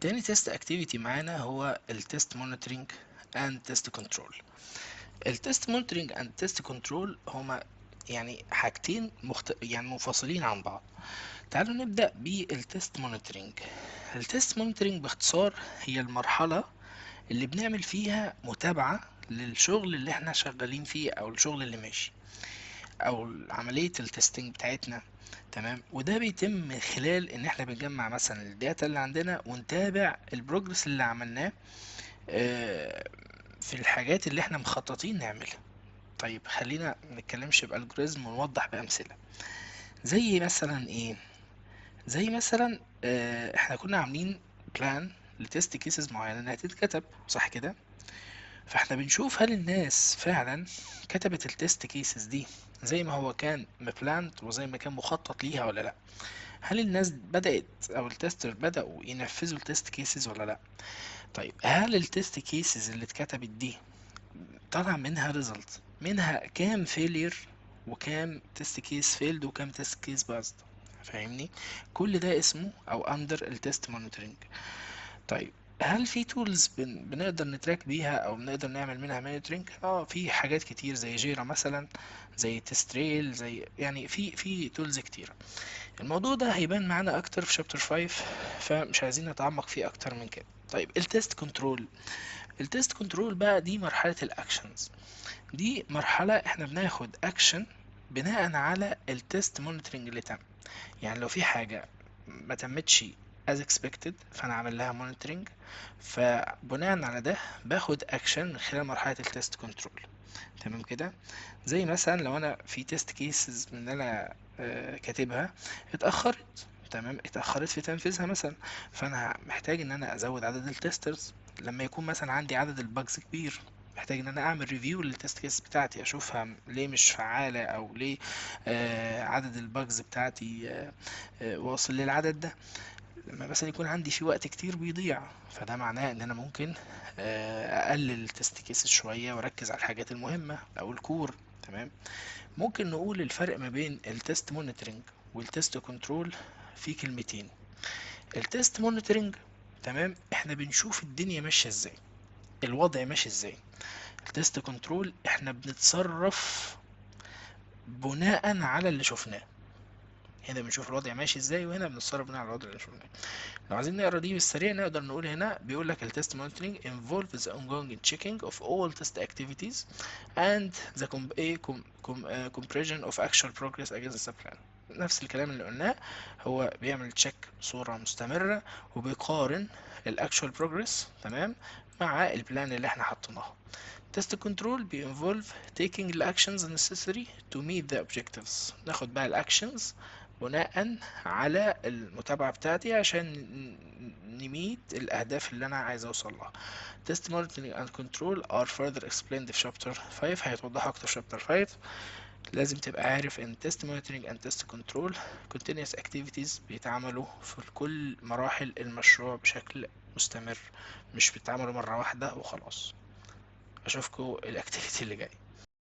تاني تيست اكتيفيتي معانا هو التيست مونيتورنج اند تيست كنترول. التيست مونيتورنج اند تيست كنترول هما يعني حاجتين يعني منفصلين عن بعض. تعالوا نبدأ بالتيست مونيتورنج. التيست مونيتورنج باختصار هي المرحلة اللي بنعمل فيها متابعة للشغل اللي احنا شغالين فيه او الشغل اللي ماشي او عملية التستنج بتاعتنا. تمام، وده بيتم من خلال ان احنا بنجمع مثلا الداتا اللي عندنا ونتابع البروجرس اللي عملناه آه، في الحاجات اللي احنا مخططين نعملها. طيب خلينا نتكلمش بألجوريزم ونوضح بأمثلة. زي مثلا ايه؟ زي مثلا احنا كنا عاملين بلان لتست كيسز معينة انها تتكتب، صح كده؟ فاحنا بنشوف هل الناس فعلا كتبت التست كيسز دي زي ما هو كان مبلاند وزي ما كان مخطط ليها ولا لا. هل الناس بدأت او التستر بدأوا ينفذوا التست كيسز ولا لا. طيب هل التست كيسز اللي اتكتبت دي طلع منها ريزلت، منها كام فيلير وكام تست كيس فيلد وكام تست كيس بازد؟ فاهمني؟ كل ده اسمه او اندر التست مونيتورنج. طيب هل في تولز بنقدر نتراك بيها او بنقدر نعمل منها مونيتورنج؟ في حاجات كتير زي جيرا مثلا، زي تستريل، زي يعني في تولز كتير. الموضوع ده هيبان معانا اكتر في شابتر 5، فمش عايزين نتعمق فيه اكتر من كده. طيب التست كنترول. التست كنترول بقى دي مرحلة الاكشنز. دي مرحلة احنا بناخد اكشن بناء على التست مونيتورنج اللي تم. يعني لو في حاجة ما تمتش as expected فانا عامل لها monitoring، فبناء على ده باخد اكشن من خلال مرحلة التست كنترول. تمام كده؟ زي مثلا لو انا في تيست كيسز من اللي انا كاتبها اتأخرت، تمام، اتأخرت في تنفيذها مثلا، فانا محتاج ان انا ازود عدد التسترز. لما يكون مثلا عندي عدد الباجز كبير، محتاج ان انا اعمل ريفيو للتست كيس بتاعتي اشوفها ليه مش فعالة او ليه عدد الباجز بتاعتي واصل للعدد ده. لما مثلا يكون عندي في وقت كتير بيضيع، فده معناه ان انا ممكن اقلل التست كيسز شوية واركز على الحاجات المهمة او الكور. تمام. ممكن نقول الفرق ما بين التست مونيتورنج والتست كنترول في كلمتين. التست مونيتورنج، تمام، احنا بنشوف الدنيا ماشية ازاي، الوضع ماشي ازاي. التست كنترول احنا بنتصرف بناء على اللي شفناه. هنا بنشوف الوضع ماشي ازاي، وهنا بنتصرف بناء على الوضع اللي شفناه. لو عايزين نقرا دي بالسريع نقدر نقول هنا بيقول لك ال test monitoring involves the ongoing checking of all test activities and the comparison of actual progress against the plan. نفس الكلام اللي قلناه، هو بيعمل تشيك بصورة مستمرة وبيقارن الاكشوال بروجرس، تمام، مع البلان اللي احنا حطيناها. Test control بيinvolve taking the actions necessary to meet the objectives. ناخد بقى الاكشنز بناء على المتابعة بتاعتي عشان نميت الأهداف اللي أنا عايز أوصل لها. Test monitoring and control are further explained في chapter 5، هيتوضحوا أكتر في chapter 5. لازم تبقى عارف إن test monitoring and test control continuous activities بيتعملوا في كل مراحل المشروع بشكل مستمر، مش بيتعملوا مرة واحدة وخلاص. أشوفكوا الأكتيفيتي اللي جاي.